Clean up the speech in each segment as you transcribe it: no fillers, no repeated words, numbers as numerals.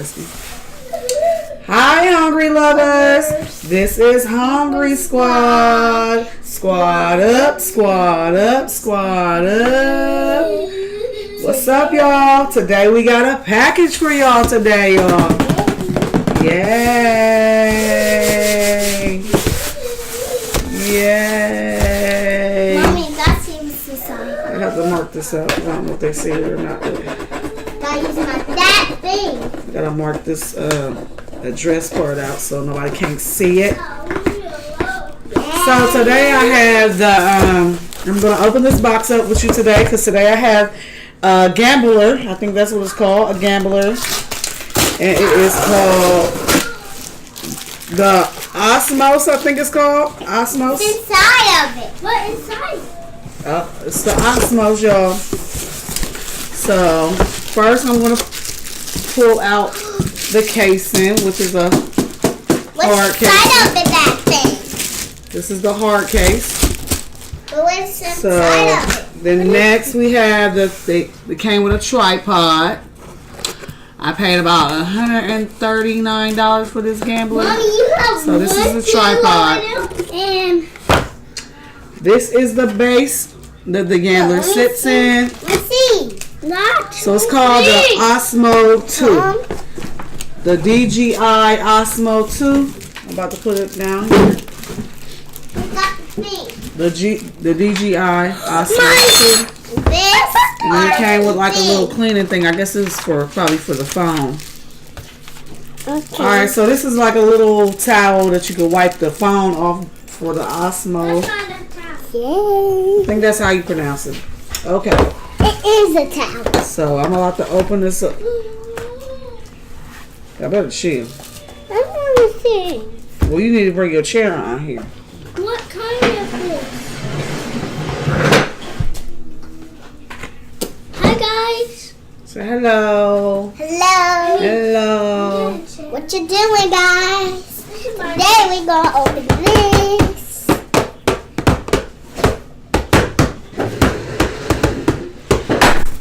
Leslie. Hi, Hungry lovers. This is Hungry Squad. Squad up, squad up, squad up. What's up, y'all? Today we got a package for y'all today, y'all. Yay. Yay. Mommy, that's even inside. I have to mark this out. I don't know if they see it or not. That is not that big. I gotta mark this address part out so nobody can't see it. So today I have the I'm gonna open this box up with you today because today I have a gambler. I think that's what it's called, a gambler, and it is called the Osmos. I think it's called Osmos. What's inside of it? What inside? It's the Osmos, y'all. So first I'm gonna pull out the casing, which is a hard case. What's inside of that thing? This is the hard case. But what's inside of it? Then next we have they came with a tripod. I paid about $139 for this gambler. Mommy, you have so this is the tripod. And this is the base that the gambler sits in. Let's see. So it's called the Osmo 2. The DJI Osmo 2. I'm about to put it down here. The DJI Osmo 2. And then it came with like a little cleaning thing. I guess this is probably for the phone. Okay. Alright, so this is like a little towel that you can wipe the phone off for the Osmo. Yay. I think that's how you pronounce it. Okay. It is a towel. So I'm about to open this up. I better chill. I want to see. Well, you need to bring your chair on here. What kind of fish? Hi guys. Say hello. Hello. Hello. What you doing, guys? Today we gonna open this.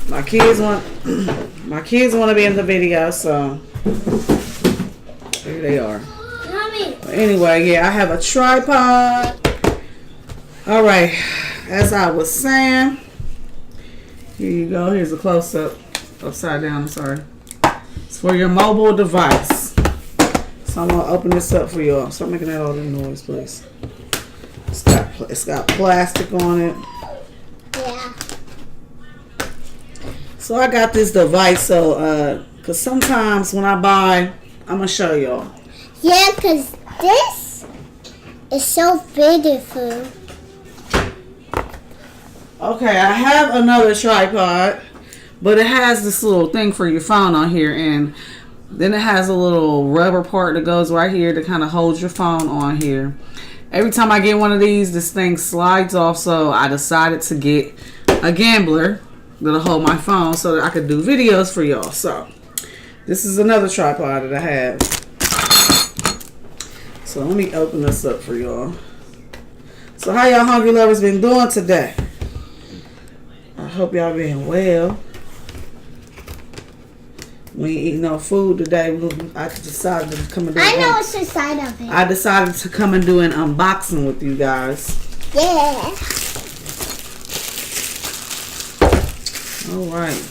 My kids want to be in the video, so here they are. Mommy. Anyway, yeah, I have a tripod. All right, as I was saying, here you go. Here's a close-up, upside down. I'm sorry. It's for your mobile device. So I'm gonna open this up for y'all. Stop making that all the noise, please. It's got plastic on it. Yeah. So I got this device, so cause sometimes when I buy, I'm gonna show y'all. Yeah, cause this is so beautiful. Okay, I have another tripod, but it has this little thing for your phone on here, and then it has a little rubber part that goes right here to kind of hold your phone on here. Every time I get one of these, this thing slides off, so I decided to get a gambler that'll hold my phone so that I could do videos for y'all. So this is another tripod that I have. So let me open this up for y'all. So how y'all hungry lovers been doing today? I hope y'all been well. We ain't eating no food today. I decided to come and do I know what's inside of it. I decided to come and do an unboxing with you guys. Yeah. All right.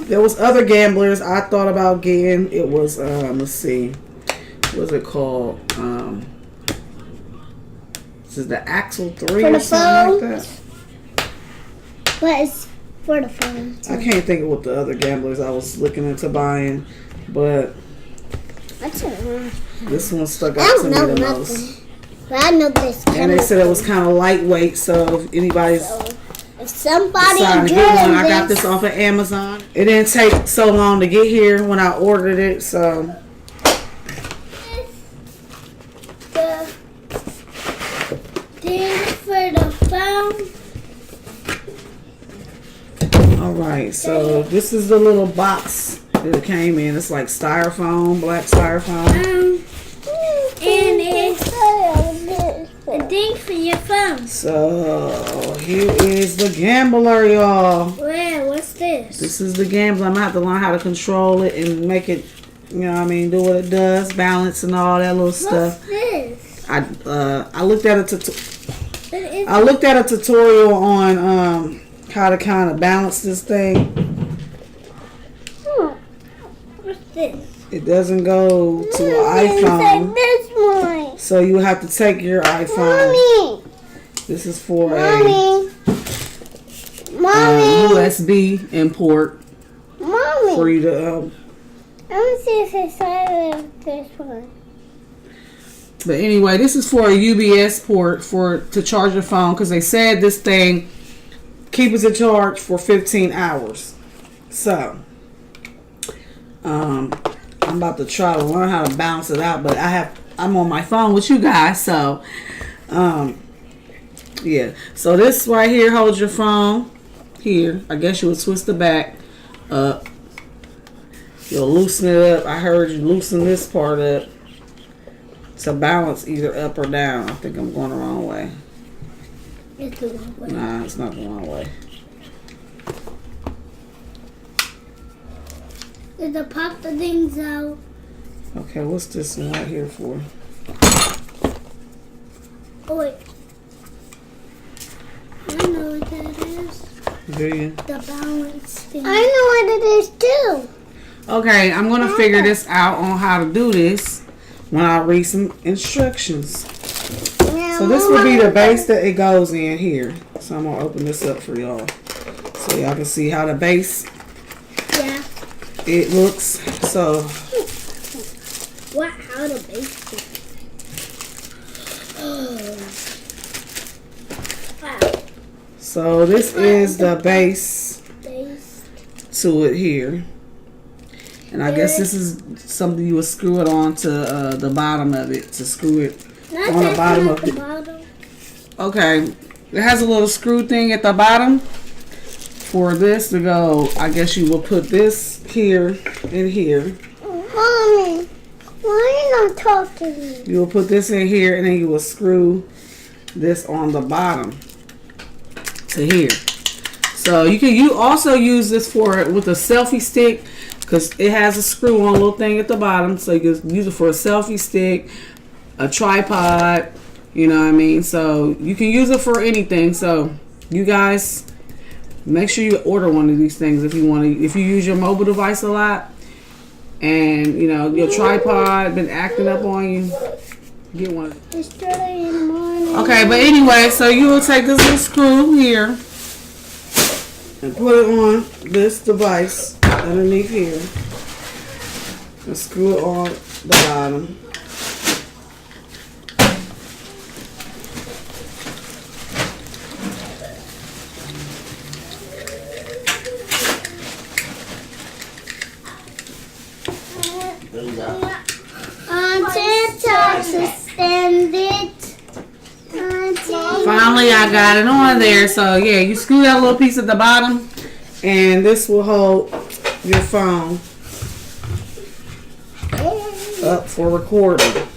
There was other gamblers I thought about getting. It was let's see, what's it called? This is the Axle 3 or something like that. But it's for the phone. I can't think of what the other gamblers I was looking into buying, but What's it? this one stuck I out to don't know me the nothing. most. But I know this. And they said it was kind of lightweight, so if anybody's If somebody deciding to get one, I got this off of Amazon. It didn't take so long to get here when I ordered it, so. The thing for the phone. Alright, so this is the little box that it came in. It's like styrofoam, black styrofoam. And it's a thing for your phone. So here is the gambler, y'all. Where? What's this? This is the gambler. I'm gonna have to learn how to control it and make it, you know what I mean, do what it does, balance and all that little stuff. What's this? I looked at a tutorial on how to kind of balance this thing. What's this? It doesn't go to an iPhone, This one. so you have to take your iPhone. Mommy. This is for Mommy. Mommy. USB import Mommy. for you to. I want to see if it's inside of this one. But anyway, this is for a UBS port to charge your phone because they said this thing keeps it charged for 15 hours. So, I'm about to try to learn how to balance it out, but I'm on my phone with you guys, so yeah. So this right here holds your phone. Here, I guess you would twist the back up. You'll loosen it up. I heard you loosen this part up to balance either up or down. I think I'm going the wrong way. It's the wrong way. Nah, it's not the wrong way. Did I pop the things out? Okay, what's this one right here for? Oh wait. I know what that is. Do you? The balance thing. I know what it is too. Okay, I'm going to figure this out on how to do this when I read some instructions. So this will be the base that it goes in here. So I'm going to open this up for y'all so y'all can see how the base it looks. So how to base it? Wow. So this is the base to it here. And I guess this is something you would screw it on to the bottom of it, to screw it on the bottom of it. Okay, it has a little screw thing at the bottom for this to go. I guess you will put this here and here. Mommy, why are you not talking to me? You will put this in here and then you will screw this on the bottom to here. So you also use this with a selfie stick, because it has a screw-on little thing at the bottom, so you can use it for a selfie stick, a tripod, you know what I mean? So you can use it for anything. So you guys, make sure you order one of these things if you want to. If you use your mobile device a lot, and you know your tripod been acting up on you, get one. It's early in the morning. Okay, but anyway, so you will take this little screw here and put it on this device underneath here and screw it on the bottom. Finally, I got it on there. So yeah, you screw that little piece at the bottom, and this will hold your phone up for recording.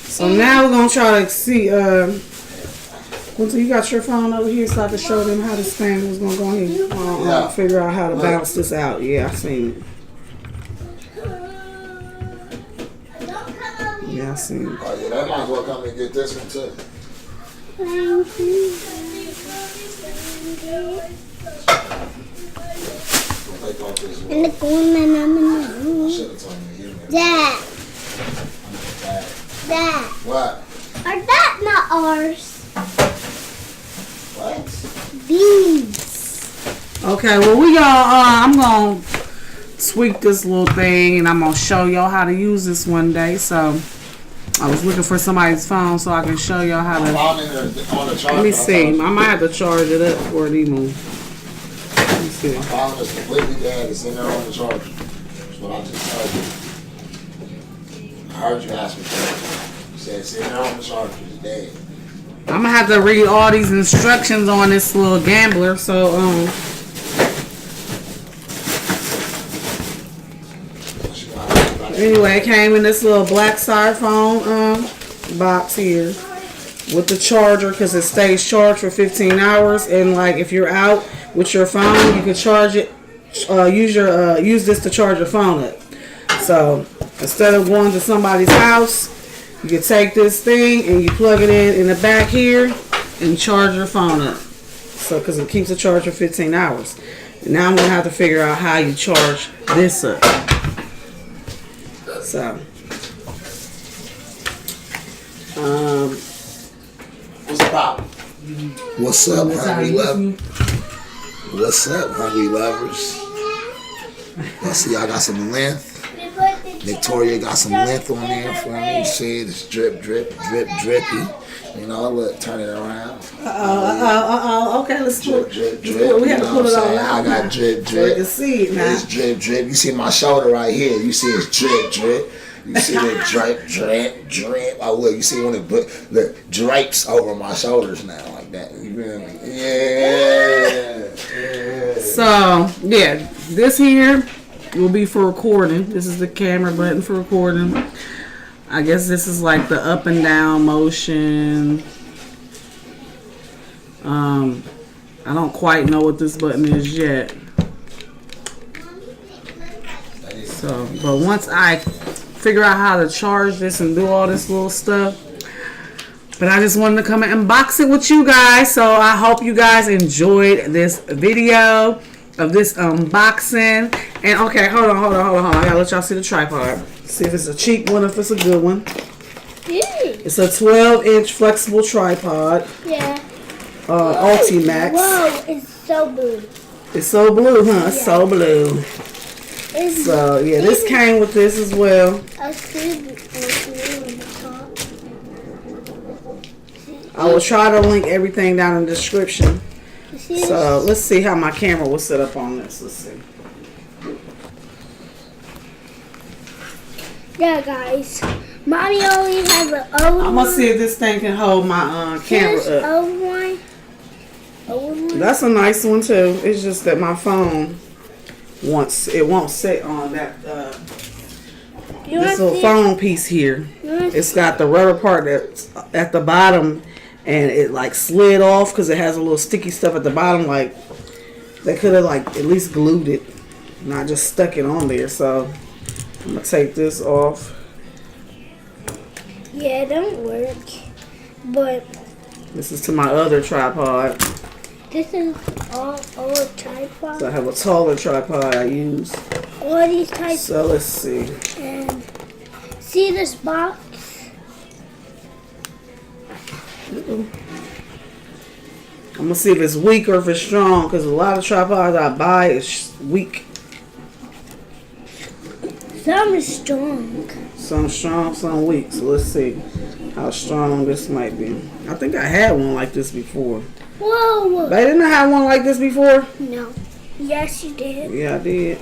So now we're gonna try to see. Quincy, you got your phone over here so I can show them how this thing was gonna go in here. Figure out how to balance this out. Yeah, I seen it. Yeah, I seen it. Oh yeah, that might as well come and get this one too. And the corner, Dad. Dad. What? Are that not ours? What? These. Okay, well I'm gonna tweak this little thing and I'm gonna show y'all how to use this one day. So I was looking for somebody's phone so I can show y'all how to. Let me see. I might have to charge it up for it even. Let me see. My phone is completely dead. It's in there on the charger. That's what I just told you. I heard you ask me for it. You said it's in there on the charger. It's dead. I'm gonna have to read all these instructions on this little gambler. So anyway, it came in this little black styrofoam box here with the charger because it stays charged for 15 hours. And like if you're out with your phone. You can charge it. Use this to charge your phone up. So instead of going to somebody's house, you can take this thing and you plug it in the back here and charge your phone up. So because it keeps the charge for 15 hours. And now I'm gonna have to figure out how you charge this up. So what's up? What's up, hungry lovers? What's up, hungry lovers? I see y'all got some length. Victoria got some length on there for me. You see, it's drip, drip, drip, drippy. You know, look, turn it around. Okay, let's do it. Drip, drip. We have to put it on. I got drip, drip. You can see it now. It's drip, drip. You see my shoulder right here. You see it's drip, drip. You see the drip, drip, drip. Oh, look, you see when it drapes over my shoulders now like that. You feel me? Yeah. So, yeah, this here will be for recording. This is the camera button for recording. I guess this is like the up and down motion. I don't quite know what this button is yet. So, but once I figure out how to charge this and do all this little stuff, but I just wanted to come and unbox it with you guys. So I hope you guys enjoyed this video of this unboxing. And okay, hold on. I gotta let y'all see the tripod. See if it's a cheap one, if it's a good one. It's a 12-inch flexible tripod. Yeah. Ultimax. Whoa, it's so blue. It's so blue, huh? It's so blue. So yeah, this came with this as well. I see the top. I will try to link everything down in the description. So let's see how my camera will set up on this. Let's see. Yeah, guys. Mommy only has an old one. I'm gonna see if this thing can hold my camera up. Old one. That's a nice one too. It's just that my phone it won't sit on that this little phone piece here. It's got the rubber part that's at the bottom, and it like slid off because it has a little sticky stuff at the bottom. Like they could have like at least glued it, not just stuck it on there. So I'm gonna take this off. Yeah, it don't work. But this is to my other tripod. This is all tripods. So I have a taller tripod I use. All these types. So let's see. And see this box? I'm gonna see if it's weak or if it's strong, because a lot of tripods I buy is weak. Some is strong. Some strong, some weak. So let's see how strong this might be. I think I had one like this before. Whoa! But I didn't have one like this before. No. Yes, you did. Yeah, I did.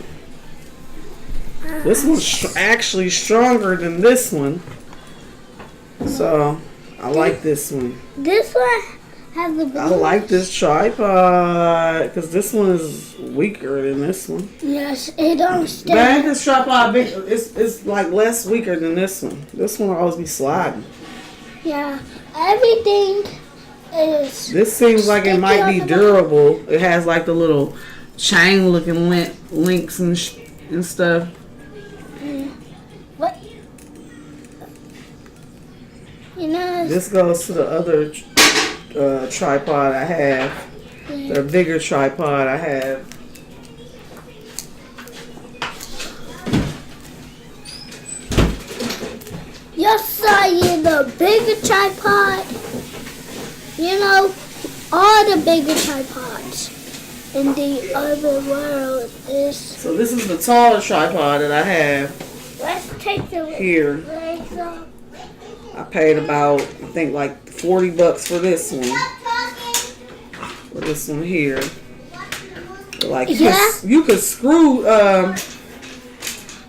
This one's actually stronger than this one. So I like this one. This one has the blue. I like this tripod because this one is weaker than this one. Yes, it don't stay. Man, this tripod big. It's like less weaker than this one. This one will always be sliding. Yeah, everything is. This seems like it might be durable. It has like the little chain looking links and stuff. What? You know. This goes to the other tripod I have. Yeah. The bigger tripod I have. Yes, I am the bigger tripod. You know, all the bigger tripods in the other world is. So this is the taller tripod that I have Let's take the here. legs off. I paid about, I think, like $40 for this one. For this one here. Like you could screw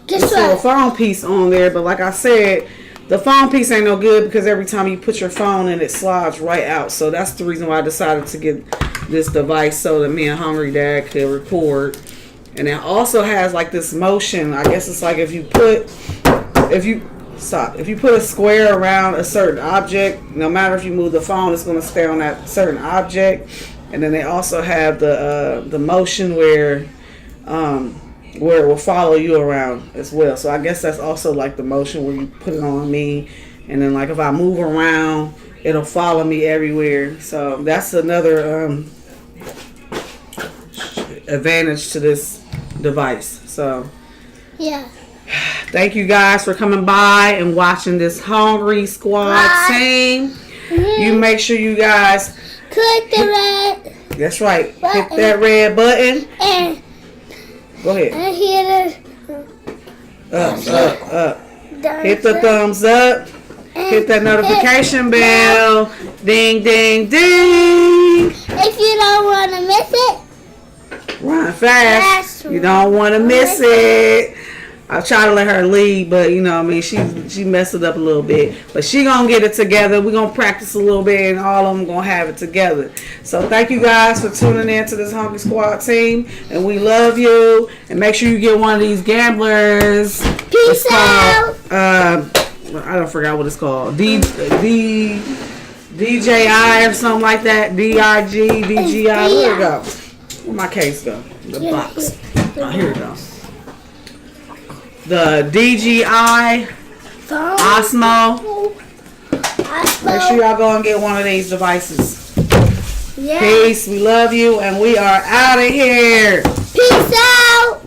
this little phone piece on there, but like I said, the phone piece ain't no good because every time you put your phone in, it slides right out. So that's the reason why I decided to get this device so that me and Hungry Dad could record. And it also has like this motion. I guess it's like if you put a square around a certain object, no matter if you move the phone, it's going to stay on that certain object. and then they also have the motion where it will follow you around as well. So I guess that's also like the motion where you put it on me, and then like if I move around, it'll follow me everywhere. So that's another advantage to this device. So yeah. Thank you guys for coming by and watching this Hungry Squad team. You make sure you guys click the red. That's right. Button. Hit that red button. And go ahead. And hit Up. Hit the thumbs up. Hit that notification bell. Ding, ding, ding. If you don't want to miss it, run fast. You don't want to miss it. I try to let her lead, but you know what I mean, she messed it up a little bit. But she gonna get it together. We're gonna practice a little bit, and all of them gonna have it together. So thank you guys for tuning in to this Hungry Squad team, and we love you. And make sure you get one of these gamblers. Peace out. I don't forgot what it's called. DJI or something like that. DIG, DJI. Where it go? Where my case go? The box. Oh, here it goes. The DJI OSMO. Make sure y'all go and get one of these devices. Yeah. Peace. We love you, and we are out of here. Peace out.